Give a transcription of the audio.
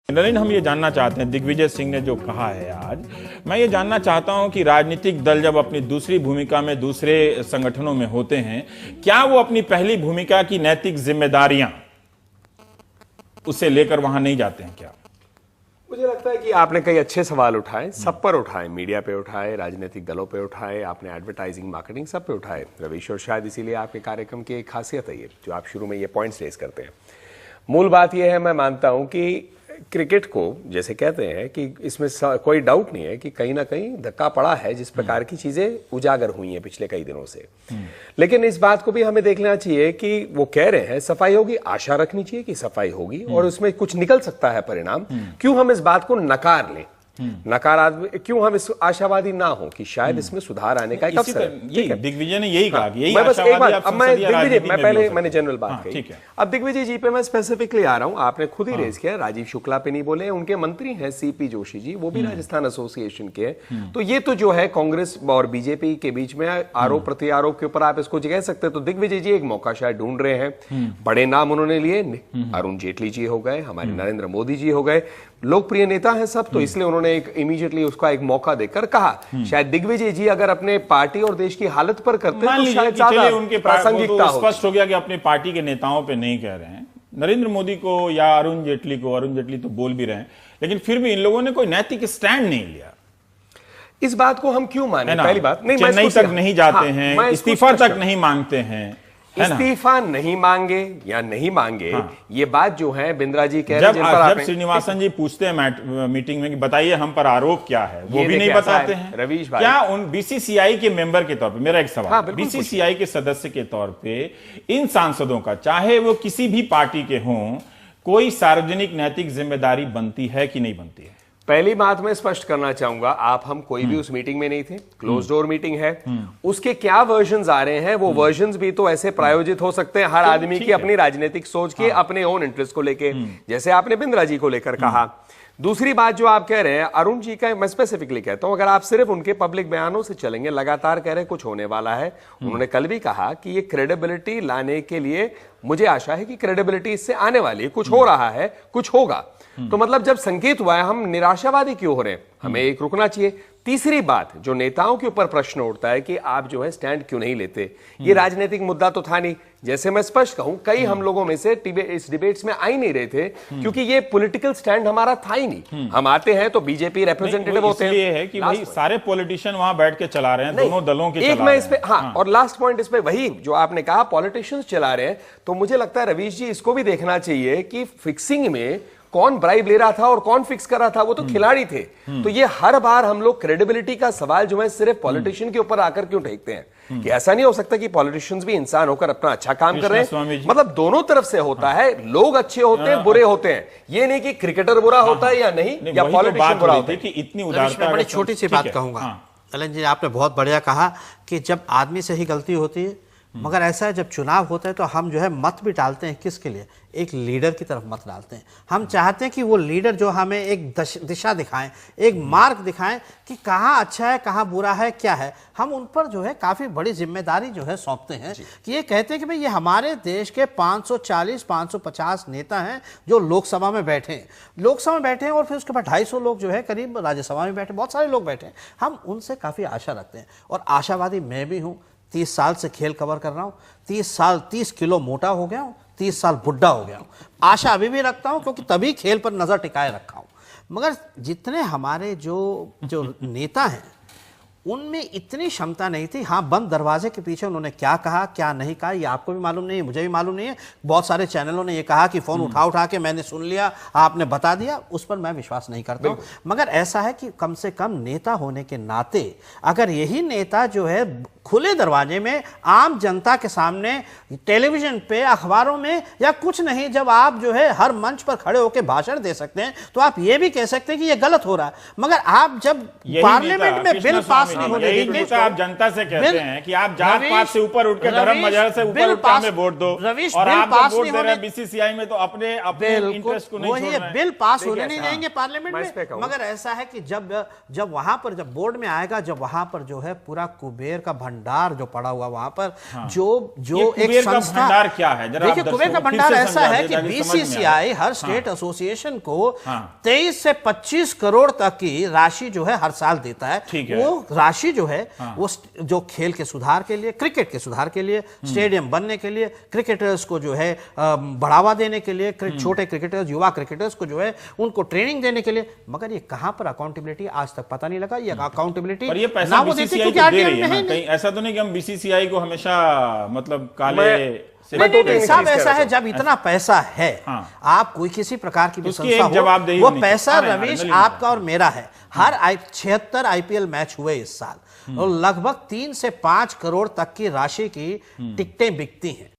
नरेंद्र, हम ये जानना चाहते हैं, दिग्विजय सिंह ने जो कहा है आज, मैं ये जानना चाहता हूं कि राजनीतिक दल जब अपनी दूसरी भूमिका में दूसरे संगठनों में होते हैं, क्या वो अपनी पहली भूमिका की नैतिक जिम्मेदारियां उसे लेकर वहां नहीं जाते हैं क्या? मुझे लगता है कि आपने कई अच्छे सवाल उठाए, सब पर उठाए, मीडिया पे उठाए, राजनीतिक दलों पे उठाए, आपने एडवर्टाइजिंग मार्केटिंग सब पे उठाए रवीश, और शायद इसीलिए आपके कार्यक्रम की एक खासियत है ये जो आप शुरू में ये पॉइंट्स रेस करते हैं। मूल बात यह है, मैं मानता हूं कि क्रिकेट को जैसे कहते हैं कि इसमें कोई डाउट नहीं है कि कहीं ना कहीं धक्का पड़ा है, जिस प्रकार की चीजें उजागर हुई हैं पिछले कई दिनों से। लेकिन इस बात को भी हमें देख लेना चाहिए कि वो कह रहे हैं सफाई होगी, आशा रखनी चाहिए कि सफाई होगी और उसमें कुछ निकल सकता है परिणाम। क्यों हम इस बात को नकार लें, नकारात्मक क्यों हम इस आशावादी ना हो कि शायद इसमें सुधार आने का एक अवसर है। दिग्विजय ने यही कहा कि यही मैं बस एक बात, आशावादी अब मैं दिग्विजय, मैं पहले मैंने जनरल बात हाँ, कही, अब दिग्विजय जी पे मैं स्पेसिफिकली आ रहा हूं। आपने खुद ही रेज किया, राजीव शुक्ला पे नहीं बोले, उनके मंत्री हैं सीपी जोशी जी, वो भी राजस्थान एसोसिएशन के हैं। तो ये तो जो है कांग्रेस और बीजेपी के बीच में आरोप प्रत्यारोप के ऊपर आप इसको कह सकते हैं। तो दिग्विजय जी एक मौका शायद ढूंढ रहे हैं, बड़े नाम उन्होंने लिए, अरुण जेटली जी हो गए, हमारे नरेंद्र मोदी जी हो गए, लोकप्रिय नेता हैं सब, तो इसलिए उन्होंने एक इमीडिएटली उसका एक मौका देकर कहा। शायद दिग्विजय जी अगर अपने पार्टी और देश की हालत पर करते तो शायद ज्यादा उनके प्रासंगिकता हो। स्पष्ट हो गया कि अपने पार्टी के नेताओं पे नहीं कह रहे हैं, नरेंद्र मोदी को या अरुण जेटली को। अरुण जेटली तो बोल भी रहे हैं, लेकिन फिर भी इन लोगों ने कोई नैतिक स्टैंड नहीं लिया। इस बात को हम क्यों माने? पहली बात, नहीं, चेन्नई तक नहीं जाते हैं, इस्तीफा तक नहीं मांगते हैं, इस्तीफा नहीं मांगे या नहीं मांगे, ये बात जो है बिंद्रा जी कह रहे हैं। जब श्रीनिवासन जी पूछते हैं मीटिंग में कि बताइए हम पर आरोप क्या है, वो भी नहीं बताते हैं रवीश भाई। क्या उन बीसीसीआई के मेंबर के तौर पे मेरा एक सवाल, बीसीसीआई के सदस्य के तौर पे इन सांसदों का, चाहे वो किसी भी पार्टी के हों, कोई सार्वजनिक नैतिक जिम्मेदारी बनती है कि नहीं बनती है? पहली बात मैं स्पष्ट करना चाहूंगा, आप हम कोई भी उस मीटिंग में नहीं थे, क्लोज डोर मीटिंग है। उसके क्या वर्जन्स आ रहे हैं, वो वर्जन्स भी तो ऐसे प्रायोजित हो सकते हैं हर आदमी की अपनी राजनीतिक सोच के, अपने ओन इंटरेस्ट को लेके, जैसे आपने बिंद्रा जी को लेकर कहा। दूसरी बात जो आप कह रहे हैं अरुण जी का, मैं स्पेसिफिकली कहता हूं, अगर आप सिर्फ उनके पब्लिक बयानों से चलेंगे, लगातार कह रहे हैं कुछ होने वाला है। उन्होंने कल भी कहा कि ये क्रेडिबिलिटी लाने के लिए मुझे आशा है कि क्रेडिबिलिटी इससे आने वाली है, कुछ हो रहा है, कुछ होगा। तो मतलब जब संकेत हुआ है, हम निराशावादी क्यों हो रहे हैं? हमें एक रुकना चाहिए। तीसरी बात जो नेताओं के ऊपर प्रश्न उठता है कि आप जो है स्टैंड क्यों नहीं लेते, ये राजनीतिक मुद्दा तो था नहीं। जैसे मैं स्पष्ट कहूं, कई हम लोगों में से इस डिबेट्स में आ ही नहीं रहे थे, क्योंकि ये पॉलिटिकल स्टैंड हमारा था ही नहीं। हम आते हैं तो बीजेपी रिप्रेजेंटेटिव होते हैं, इसलिए है कि भाई सारे पॉलिटिशियन वहां बैठ के चला रहे हैं, दोनों दलों के एक मैं इस पे हाँ, और लास्ट पॉइंट इस पे वही जो आपने कहा पॉलिटिशियंस चला रहे हैं, तो मुझे लगता है रवीश जी इसको भी देखना चाहिए कि फिक्सिंग में कौन ब्राइब ले रहा था और कौन फिक्स कर रहा था, वो तो खिलाड़ी थे। तो ये हर बार हम लोग क्रेडिबिलिटी का सवाल जो है सिर्फ पॉलिटिशियन के ऊपर आकर क्यों फेंकते हैं कि ऐसा नहीं हो सकता कि पॉलिटिशियंस भी इंसान होकर अपना अच्छा काम कर रहे हैं। मतलब दोनों तरफ से होता है, लोग अच्छे होते हैं, बुरे होते हैं। ये नहीं कि क्रिकेटर बुरा होता है या नहीं, या पॉलिटिशियन बुरा होता है। कि इतनी उदारता, बड़ी छोटी सी बात कहूंगा कलन जी, आपने बहुत बढ़िया कहा कि जब आदमी से ही गलती होती है, मगर ऐसा है जब चुनाव होता है तो हम जो है मत भी डालते हैं, किसके लिए? एक लीडर की तरफ मत डालते हैं। हम चाहते हैं कि वो लीडर जो हमें एक दिशा दिखाएं, एक मार्ग दिखाएं कि कहाँ अच्छा है, कहाँ बुरा है, क्या है। हम उन पर जो है काफ़ी बड़ी जिम्मेदारी जो है सौंपते हैं कि ये कहते हैं कि भाई ये हमारे देश के 540-550 नेता हैं जो लोकसभा में बैठे हैं, और फिर उसके बाद 250 लोग जो है करीब राज्यसभा में बैठे, बहुत सारे लोग बैठे हैं। हम उनसे काफ़ी आशा रखते हैं, और आशावादी मैं भी हूँ। 30 साल से खेल कवर कर रहा हूँ, 30 किलो मोटा हो गया हूँ, 30 साल बुढ़ा हो गया हूँ। आशा अभी भी रखता हूँ, क्योंकि तभी खेल पर नजर टिकाए रखा हूँ। मगर जितने हमारे जो नेता हैं, उनमें इतनी क्षमता नहीं थी। हाँ, बंद दरवाजे के पीछे उन्होंने क्या कहा, क्या नहीं कहा, ये आपको भी मालूम नहीं है, मुझे भी मालूम नहीं है। बहुत सारे चैनलों ने ये कहा कि फोन उठा के मैंने सुन लिया, आपने बता दिया, उस पर मैं विश्वास नहीं करता हूँ। मगर ऐसा है कि कम से कम नेता होने के नाते, अगर यही नेता जो है खुले दरवाजे में आम जनता के सामने, टेलीविजन पे, अखबारों में, या कुछ नहीं, जब आप जो है हर मंच पर खड़े होकर भाषण दे सकते हैं, तो आप ये भी कह सकते हैं कि ये गलत हो रहा है। मगर आप जब पार्लियामेंट में बिल पास पास नहीं होने यही देंगे। तो आप जनता से कहते बिल- हैं कि आप जात पात रवीश- से ऊपर उठ के धर्म रवीश, मजहब से ऊपर बिल उठ के पास- हमें वोट दो, रवीश, और बिल आप पास जब वोट नहीं दे रहे हैं होने- बीसीसीआई में तो अपने इंटरेस्ट को नहीं वही छोड़ है, रहे हैं। बिल पास देखिए, होने नहीं ऐसा- देंगे पार्लियामेंट मैं इस पे में। कहूंगा। मगर ऐसा है कि जब वहां पर जब बोर्ड में आएगा, जब वहां पर जो है पूरा कुबेर का भंडार जो पड़ा हुआ वहां पर, जो ये एक कुबेर का संस्था, भंडार क्या है? जरा आप देखिए कुबेर का दर्शकों को फिर भंडार से ऐसा समझा है दें कि ताकि समझ में आए। बीसीसीआई हर स्टेट एसोसिएशन को हाँ। 23 से 25 करोड़ तक की राशि जो है हर साल देता है। ठीक है। वो राशि जो है वो जो खेल के सुधार के लिए, क्रिकेट के सुधार के लिए, स्टेडियम बनने के लिए, क्रिकेटर्स को जो है बढ़ावा देने के लिए, छोटे क्रिकेटर्स, युवा क्रिकेटर्स को जो है उनको ट्रेनिंग देने के लिए। मगर ये कहां पर अकाउंटेबिलिटी आज तक पता नहीं लगा। ये अकाउंटेबिलिटी पर ये ना पैसा वो देते बीसीसीआई क्योंकि को दे आरटीआई रही है में ना, है कहीं ऐसा तो नहीं कि हम बीसीसीआई को हमेशा मतलब काले से मैं नहीं, तो नहीं साहब चीज ऐसा कह है, रहा जब इतना पैसा है, हाँ। आप कोई किसी प्रकार की भी उसकी संस्था एक जवाबदेही हो, वो होनी पैसा चाहिए। रवीश नलिनी आपका और मेरा है। हर 76 आईपीएल मैच हुए इस साल और लगभग 3 से 5 करोड़ तक की राशि की टिकटें बिकती हैं।